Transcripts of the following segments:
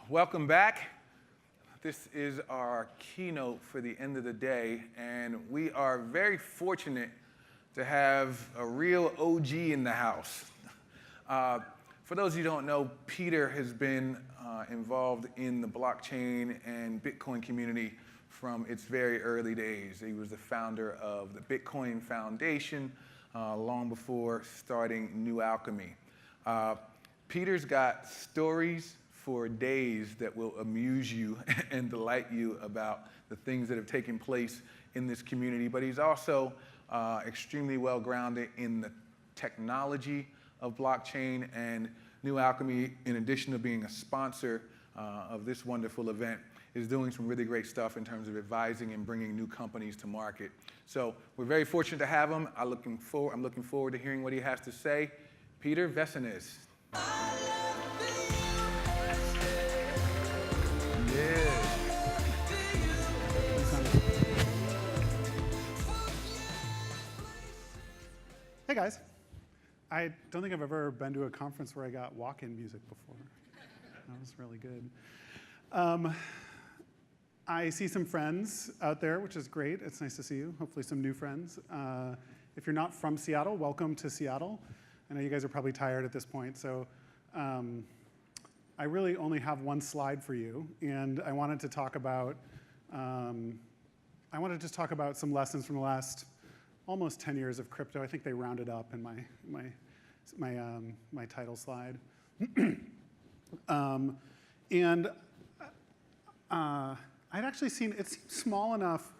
Welcome back. This is our keynote for the end of the day, and we are very fortunate to have a real OG in the house. For those of you who don't know, Peter has been involved in the blockchain and Bitcoin community from its very early days. He was the founder of the Bitcoin Foundation long before starting New Alchemy. Peter's got stories for days that will amuse you and delight you about the things that have taken place in this community, but he's also extremely well grounded in the technology of blockchain, and New Alchemy, in addition to being a sponsor of this wonderful event, is doing some really great stuff in terms of advising and bringing new companies to market. So we're very fortunate to have him. I'm looking forward to hearing what he has to say. Peter Vessenes. Hey guys. I don't think I've ever been to a conference where I got walk-in music before. That was really good. I see some friends out there, which is great. It's nice to see you. Hopefully some new friends. If you're not from Seattle, welcome to Seattle. I know you guys are probably tired at this point, so I really only have one slide for you, and I wanted to talk about just talk about some lessons from the last almost 10 years of crypto. I think they rounded up in my title slide. I'd actually seen, it seems small enough.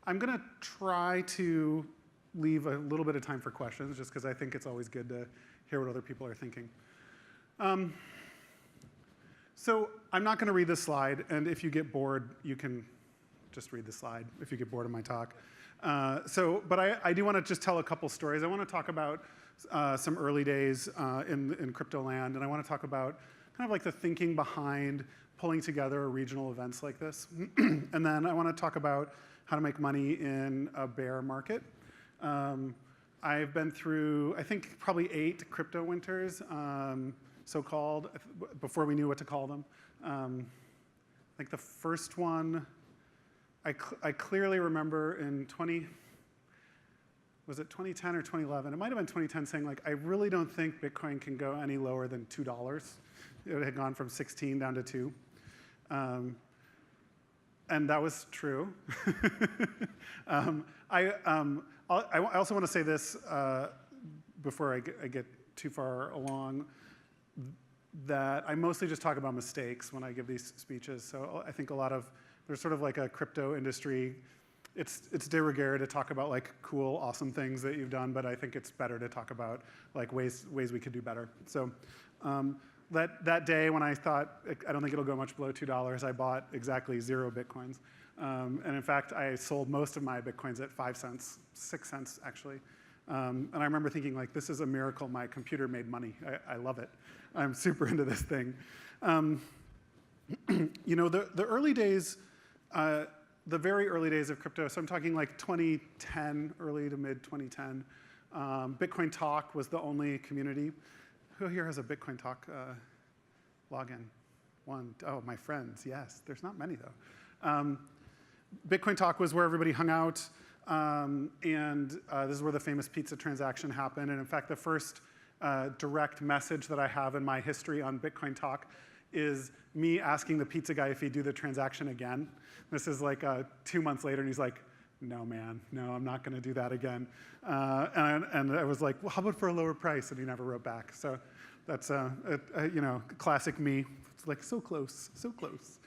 I'm going to try to leave a little bit of time for questions, just because I think it's always good to hear what other people are thinking. So I'm not going to read this slide, and if you get bored, you can just read the slide if you get bored of my talk. But I do want to just tell a couple stories. I want to talk about some early days in crypto land, and I want to talk about kind of like the thinking behind pulling together regional events like this. And then I want to talk about how to make money in a bear market. I've been through, I think, probably 8 crypto winters, so-called, before we knew what to call them. I think the first one, I clearly remember in 2010 or 2011? It might have been 2010, saying like, I really don't think Bitcoin can go any lower than $2. It had gone from 16 down to 2. And that was true. I also want to say this before I get too far along, that I mostly just talk about mistakes when I give these speeches. So I think there's sort of like a crypto industry. It's de rigueur to talk about like cool, awesome things that you've done, but I think it's better to talk about like ways we could do better. So that day when I thought, I don't think it'll go much below $2, I bought exactly 0 Bitcoins. And in fact, I sold most of my Bitcoins at 5 cents, 6 cents actually. And I remember thinking like, this is a miracle, my computer made money. I love it. I'm super into this thing. You know, the early days, the very early days of crypto, so I'm talking like 2010, early to mid 2010, Bitcoin Talk was the only community. Who here has a Bitcoin Talk login? One. Oh, my friends, yes. There's not many though. Bitcoin Talk was where everybody hung out, and this is where the famous pizza transaction happened. And in fact, the first direct message that I have in my history on Bitcoin Talk is me asking the pizza guy if he'd do the transaction again. This is like 2 months later, and he's like, no, man, no, I'm not going to do that again. And I was like, well, how about for a lower price? And he never wrote back. So that's, you know, classic me. It's like, so close, so close.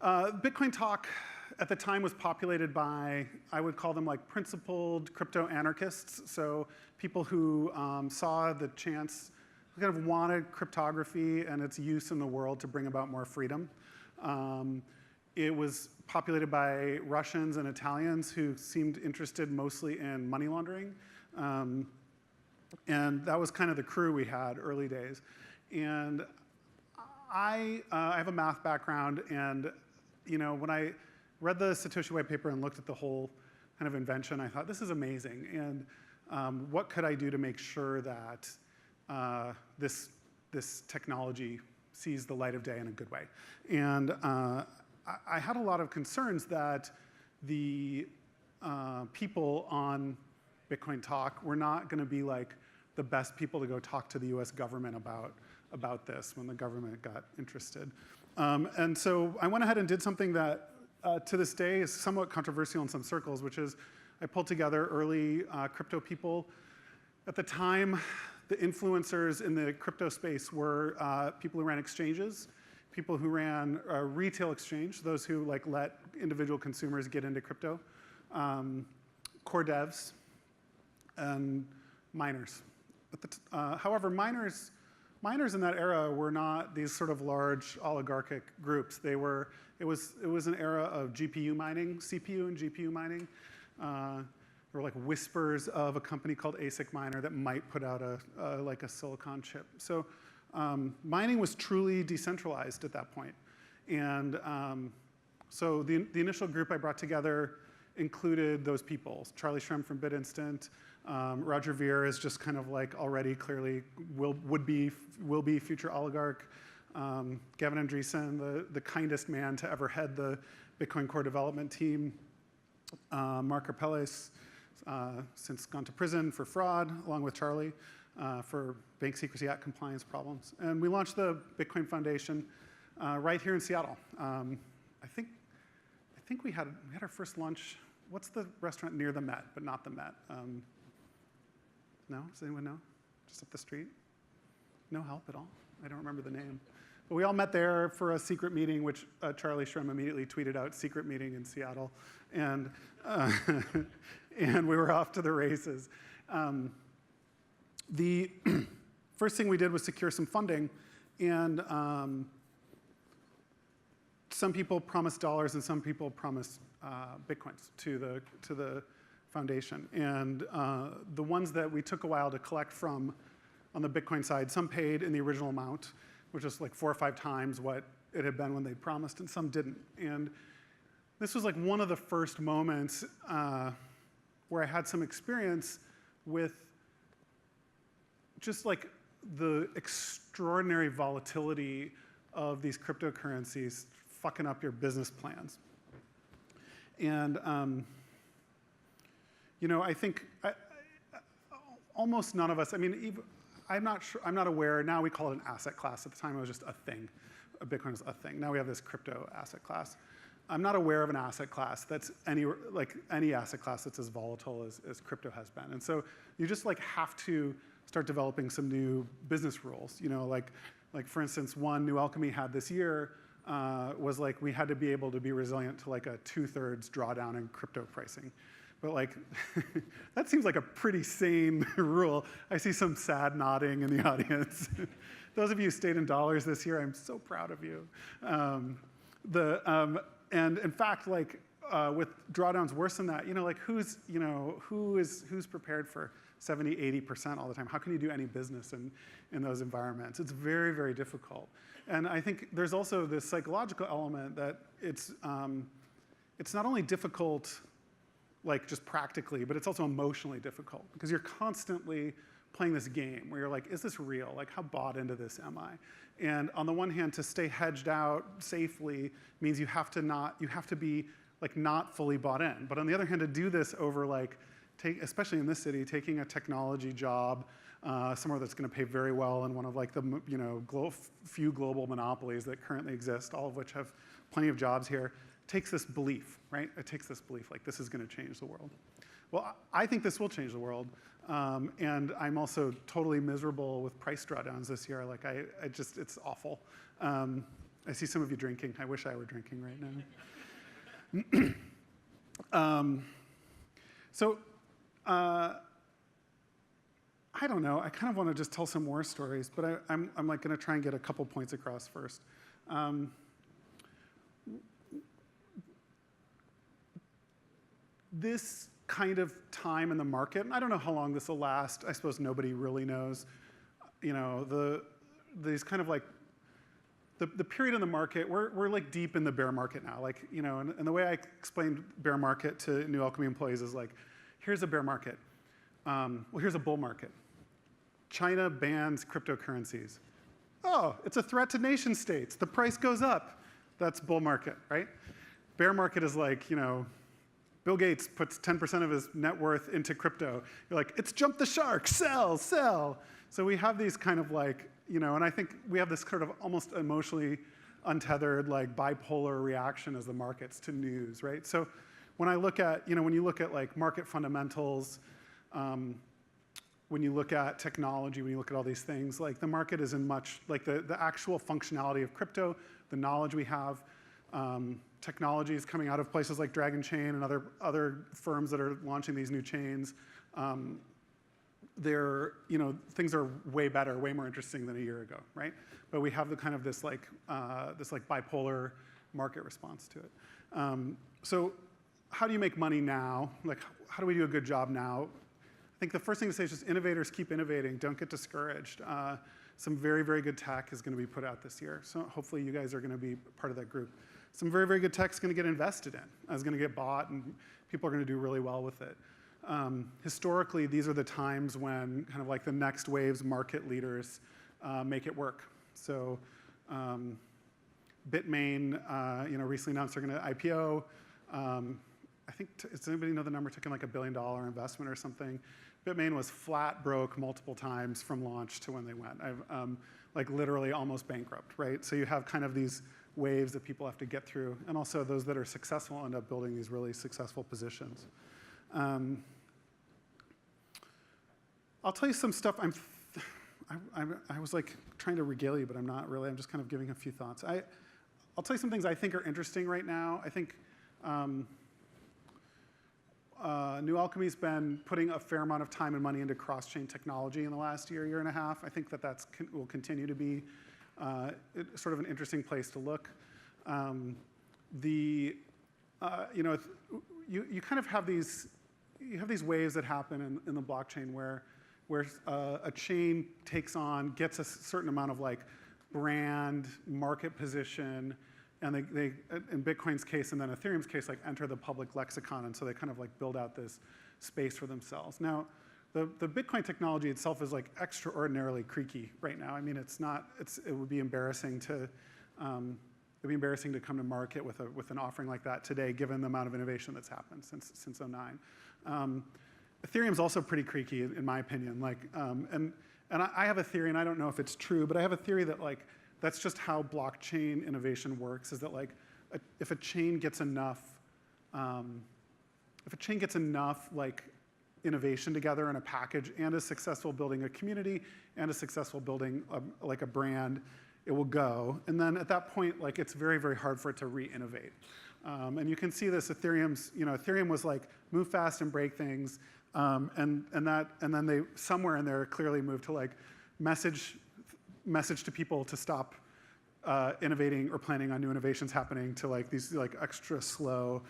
Bitcoin Talk at the time was populated by, I would call them like principled crypto anarchists. So people who saw the chance, kind of wanted cryptography and its use in the world to bring about more freedom. It was populated by Russians and Italians who seemed interested mostly in money laundering. And that was kind of the crew we had early days. And I have a math background, and you know, when I read the Satoshi white paper and looked at the whole kind of invention, I thought, this is amazing. And what could I do to make sure that this this technology sees the light of day in a good way. And I had a lot of concerns that the people on Bitcoin Talk were not going to be like the best people to go talk to the US government about this when the government got interested. And so I went ahead and did something that to this day is somewhat controversial in some circles, which is I pulled together early crypto people. At the time, the influencers in the crypto space were people who ran exchanges, people who ran retail exchange, those who like let individual consumers get into crypto, core devs, and miners. However, miners in that era were not these sort of large oligarchic groups. It was an era of GPU mining, CPU and GPU mining. There were like whispers of a company called ASIC Miner that might put out like a silicon chip. So mining was truly decentralized at that point. And so the initial group I brought together included those people. Charlie Shrem from BitInstant. Roger Ver is just kind of like already clearly will be future oligarch. Gavin Andreessen, the kindest man to ever head the Bitcoin core development team. Mark Karpeles, since gone to prison for fraud, along with Charlie, for Bank Secrecy Act compliance problems. And we launched the Bitcoin Foundation right here in Seattle. I think we had our first lunch. What's the restaurant near the Met, but not the Met? No? Does anyone know? Just up the street? No help at all? I don't remember the name. But we all met there for a secret meeting, which Charlie Shrem immediately tweeted out, secret meeting in Seattle. And, and we were off to the races. The first thing we did was secure some funding. And some people promised dollars and some people promised Bitcoins to the foundation. And the ones that we took a while to collect from on the Bitcoin side, some paid in the original amount, which is like 4 or 5 times what it had been when they promised, and some didn't. And this was like one of the first moments where I had some experience with just like the extraordinary volatility of these cryptocurrencies fucking up your business plans. And you know, I think almost none of us, I mean, I'm not aware, now we call it an asset class. At the time, it was just a thing. Bitcoin was a thing. Now we have this crypto asset class. I'm not aware of an asset class that's any asset class that's as volatile as crypto has been. And so you just like have to start developing some new business rules. You know, like for instance, one New Alchemy had this year was like we had to be able to be resilient to like a 2/3 drawdown in crypto pricing. But like, that seems like a pretty sane rule. I see some sad nodding in the audience. Those of you who stayed in dollars this year, I'm so proud of you. And in fact, like with drawdowns worse than that, you know, like who's prepared for 70, 80% all the time? How can you do any business in those environments? It's very, very difficult. And I think there's also this psychological element that it's not only difficult like just practically, but it's also emotionally difficult because you're constantly playing this game where you're like, is this real? Like, how bought into this am I? And on the one hand, to stay hedged out safely means you have to be like not fully bought in. But on the other hand, to do this over like, especially in this city, taking a technology job somewhere that's going to pay very well in one of like the few global monopolies that currently exist, all of which have plenty of jobs here, takes this belief, right? It takes this belief, like this is going to change the world. Well, I think this will change the world, and I'm also totally miserable with price drawdowns this year. Like, it's awful. I see some of you drinking. I wish I were drinking right now. So, I don't know. I kind of want to just tell some more stories, but I'm like going to try and get a couple points across first. This kind of time in the market, and I don't know how long this will last. I suppose nobody really knows. You know, these kind of like the period in the market. We're like deep in the bear market now. Like, you know, and the way I explained bear market to New Alchemy employees is like, here's a bear market. Well, here's a bull market. China bans cryptocurrencies. oh, it's a threat to nation states. The price goes up. That's bull market, right? Bear market is like, Bill Gates puts 10% of his net worth into crypto. You're like, it's jumped the shark, sell, sell. So we have these kind of like, and I think we have this sort of almost emotionally untethered, like bipolar reaction as the markets to news, right? So when I look at, when you look at like market fundamentals, when you look at technology, when you look at all these things, like the market is in much, like the actual functionality of crypto, the knowledge we have, technologies coming out of places like Dragon Chain and other firms that are launching these new chains, things are way better, way more interesting than a year ago, right? But we have the kind of this bipolar market response to it. So how do you make money now? Like, how do we do a good job now? I think the first thing to say is just innovators keep innovating. Don't get discouraged. Some very, very good tech is going to be put out this year. So hopefully you guys are going to be part of that group. Some very, very good tech is going to get invested in, is going to get bought, and people are going to do really well with it. Historically, these are the times when kind of like the next wave's market leaders make it work. So Bitmain, recently announced they're going to IPO. I think, does anybody know the number? Took in like $1 billion investment or something. Bitmain was flat broke multiple times from launch to when they went. Like literally almost bankrupt, right? So you have kind of these waves that people have to get through, and also those that are successful end up building these really successful positions. I'll tell you some stuff. I was like trying to regale you, but I'm not really. I'm just kind of giving a few thoughts. I'll tell you some things I think are interesting right now. I think New Alchemy's been putting a fair amount of time and money into cross-chain technology in the last year and a half. I think that will continue to be sort of an interesting place to look. You kind of have these waves that happen in the blockchain where a chain gets a certain amount of like brand, market position, and they, in Bitcoin's case and then Ethereum's case, like enter the public lexicon, and so they kind of like build out this space for themselves. Now, the Bitcoin technology itself is like extraordinarily creaky right now. I mean, it would be embarrassing to come to market with an offering like that today, given the amount of innovation that's happened since 2009. Ethereum's also pretty creaky, in my opinion. Like, and I have a theory, and I don't know if it's true, but I have a theory that like that's just how blockchain innovation works. Is that like if a chain gets enough like innovation together in a package and is successful building a community and is successful building like a brand, it will go. And then at that point, like it's very, very hard for it to re-innovate. And you can see this. Ethereum was like move fast and break things, and then they somewhere in there clearly moved to like message to people to stop innovating or planning on new innovations happening, to like these like extra slow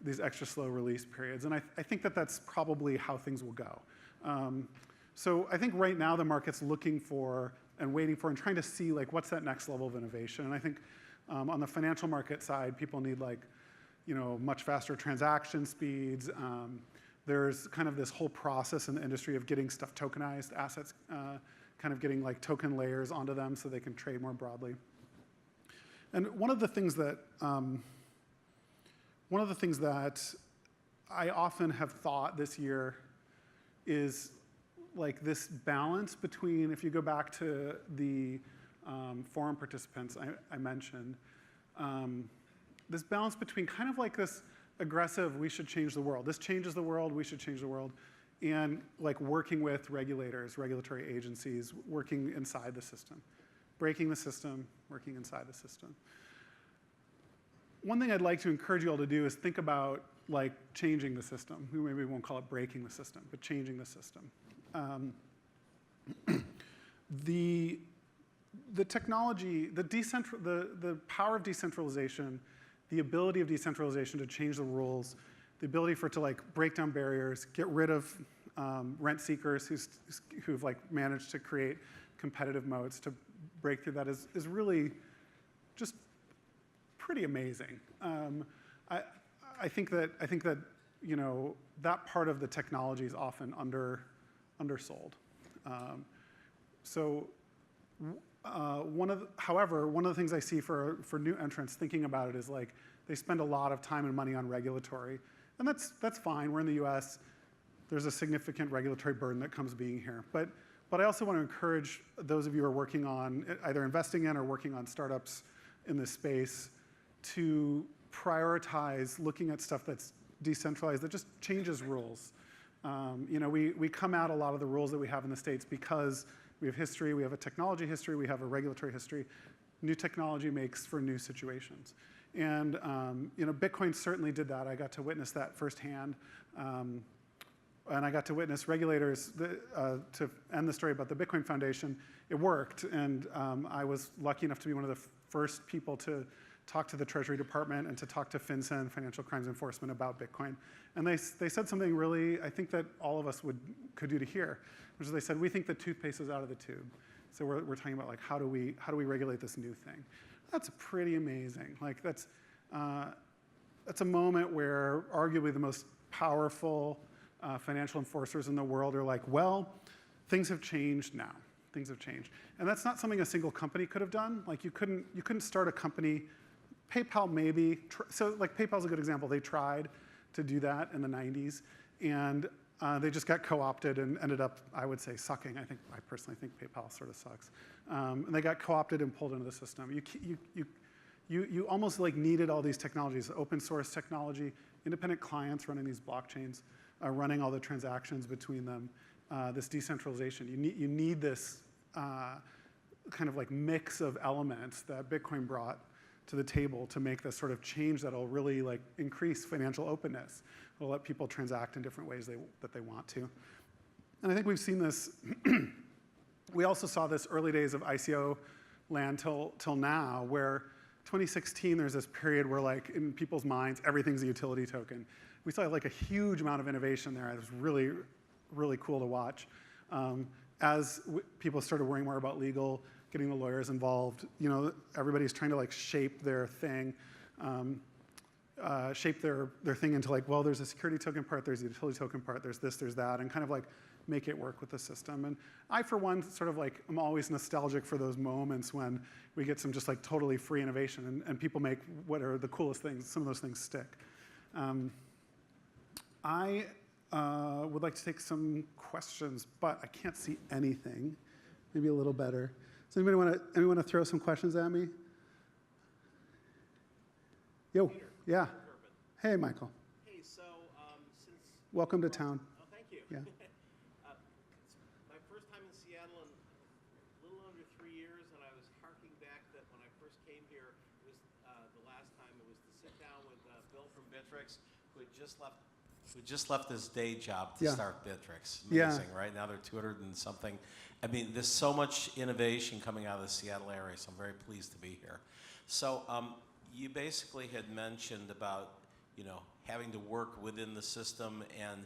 release periods. And I think that that's probably how things will go. So I think right now the market's looking for and waiting for and trying to see like what's that next level of innovation. And I think on the financial market side, people need like much faster transaction speeds. There's kind of this whole process in the industry of getting stuff tokenized, assets kind of getting like token layers onto them so they can trade more broadly. And one of the things that I often have thought this year is like this balance between, if you go back to the forum participants I mentioned, this balance between kind of like this aggressive, we should change the world. This changes the world, we should change the world. And like working with regulators, regulatory agencies, working inside the system. Breaking the system, working inside the system. One thing I'd like to encourage you all to do is think about like changing the system. We maybe won't call it breaking the system, but changing the system. The technology, the power of decentralization, the ability of decentralization to change the rules, the ability for it to like break down barriers, get rid of rent seekers who've like managed to create competitive moats to break through that is really just pretty amazing. I think that that part of the technology is often undersold. So However, one of the things I see for new entrants thinking about it is like they spend a lot of time and money on regulatory, and that's fine. We're in the U.S. There's a significant regulatory burden that comes being here, but I also want to encourage those of you who are working on either investing in or working on startups in this space to prioritize looking at stuff that's decentralized, that just changes rules. We come out a lot of the rules that we have in the States because we have history, we have a technology history, we have a regulatory history. New technology makes for new situations. And Bitcoin certainly did that. I got to witness that firsthand. And I got to witness regulators, to end the story about the Bitcoin Foundation, it worked. And I was lucky enough to be one of the first people to talk to the Treasury Department and to talk to FinCEN, Financial Crimes Enforcement, about Bitcoin. And they said something really, I think that all of us could do to hear, which is they said, we think the toothpaste is out of the tube. So we're talking about like, how do we regulate this new thing? That's pretty amazing. Like that's a moment where arguably the most powerful financial enforcers in the world are like, well, things have changed now. Things have changed. And that's not something a single company could have done. Like you couldn't start a company. PayPal maybe, so like PayPal's a good example. They tried to do that in the 90s, and they just got co-opted and ended up, I would say, sucking. I personally think PayPal sort of sucks. And they got co-opted and pulled into the system. You almost like needed all these technologies, open source technology, independent clients running these blockchains, running all the transactions between them, this decentralization. You need this kind of like mix of elements that Bitcoin brought to the table to make this sort of change that'll really like increase financial openness. It'll let people transact in different ways that they want to. And I think we've seen this. We also saw this early days of ICO land till now, where 2016 there's this period where like in people's minds everything's a utility token. We saw like a huge amount of innovation there. It was really, really cool to watch. As people started worrying more about legal, getting the lawyers involved, everybody's trying to like shape their thing, shape their thing into like, well, there's a security token part, there's a utility token part, there's this, there's that, and kind of like make it work with the system. And I, for one, sort of like, I'm always nostalgic for those moments when we get some just like totally free innovation and people make what are the coolest things, some of those things stick. I would like to take some questions, but I can't see anything. Maybe a little better. Does anybody want to throw some questions at me? Yo, Peter, yeah. Hey, Michael. Hey, so since... Welcome to town. Oh, thank you. Yeah. It's my first time in Seattle in a little under 3 years, and I was harking back that when I first came here, it was the last time, it was to sit down with Bill from Bittrex, who just left his day job to start Bittrex. Amazing, right? Now they're 200 and something. I mean, there's so much innovation coming out of the Seattle area, so I'm very pleased to be here. So you basically had mentioned about, having to work within the system, and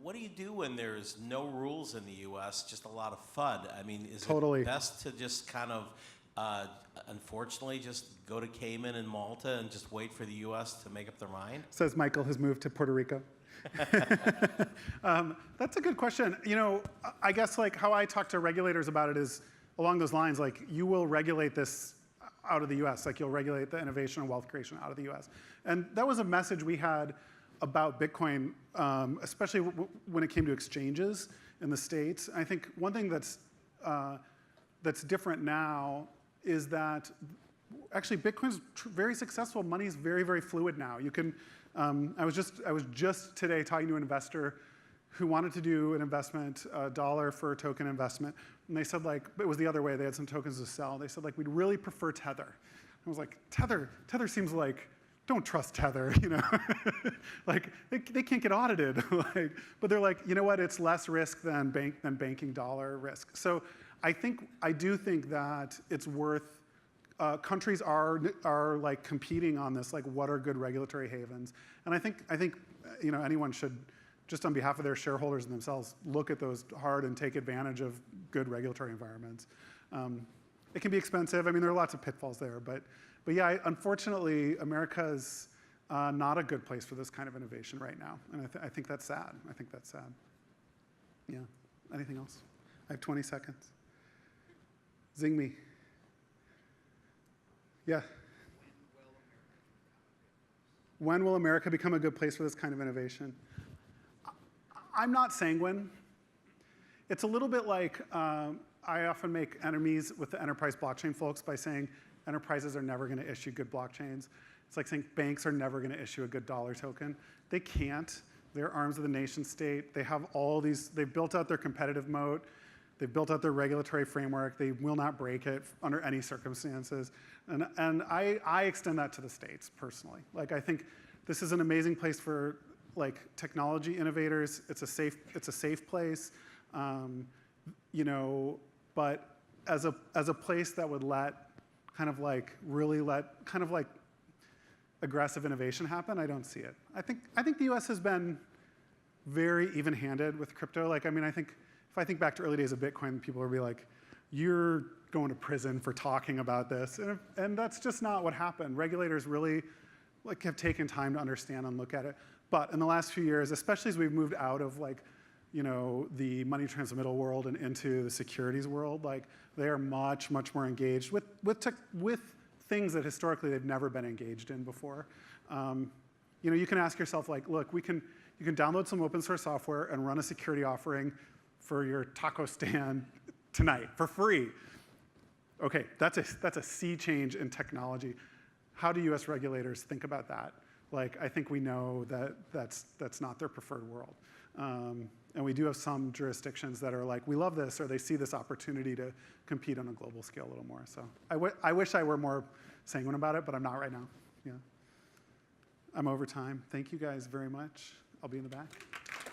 what do you do when there's no rules in the U.S., just a lot of FUD? I mean, is it best to just kind of, unfortunately, just go to Cayman and Malta and just wait for the U.S. to make up their mind? Says Michael has moved to Puerto Rico. That's a good question. I guess like how I talk to regulators about it is along those lines, like you will regulate this out of the US, like you'll regulate the innovation and wealth creation out of the US. And that was a message we had about Bitcoin, especially when it came to exchanges in the States. I think one thing that's different now is that actually Bitcoin's very successful. Money's very, very fluid now. You can, I was just today talking to an investor who wanted to do an investment, $1 for a token investment. And they said like, it was the other way, they had some tokens to sell. They said like, we'd really prefer Tether. I was like, Tether seems like, don't trust Tether, like they can't get audited. But they're like, you know what, it's less risk than banking dollar risk. So I do think that it's worth, countries are like competing on this, like what are good regulatory havens. And I think anyone should, just on behalf of their shareholders and themselves, look at those hard and take advantage of good regulatory environments. It can be expensive. I mean, there are lots of pitfalls there, but yeah, unfortunately, America is not a good place for this kind of innovation right now, and I think that's sad. I think that's sad. Yeah. Anything else? I have 20 seconds. Zing me. Yeah. When will America become a good place for this kind of innovation? I'm not sanguine. It's a little bit like I often make enemies with the enterprise blockchain folks by saying enterprises are never going to issue good blockchains. It's like saying banks are never going to issue a good dollar token. They can't. They're arms of the nation state. They have all these, they've built out their competitive moat. They've built out their regulatory framework. They will not break it under any circumstances. And I extend that to the states personally. Like, I think this is an amazing place for like technology innovators. It's a safe place, you know. But as a place that would really let aggressive innovation happen, I don't see it. I think the U.S. has been very even-handed with crypto. Like, I mean, if I think back to early days of Bitcoin, people would be like, "You're going to prison for talking about this," and that's just not what happened. Regulators really have taken time to understand and look at it. But in the last few years, especially as we've moved out of the money transmittal world and into the securities world, they are much more engaged with things that historically they've never been engaged in before. You can ask yourself, look, you can download some open source software and run a security offering for your taco stand tonight for free. Okay, that's a sea change in technology. How do US regulators think about that? I think we know that that's not their preferred world. And we do have some jurisdictions that are like, we love this, or they see this opportunity to compete on a global scale a little more. So I wish I were more sanguine about it, but I'm not right now. Yeah. I'm over time. Thank you guys very much. I'll be in the back.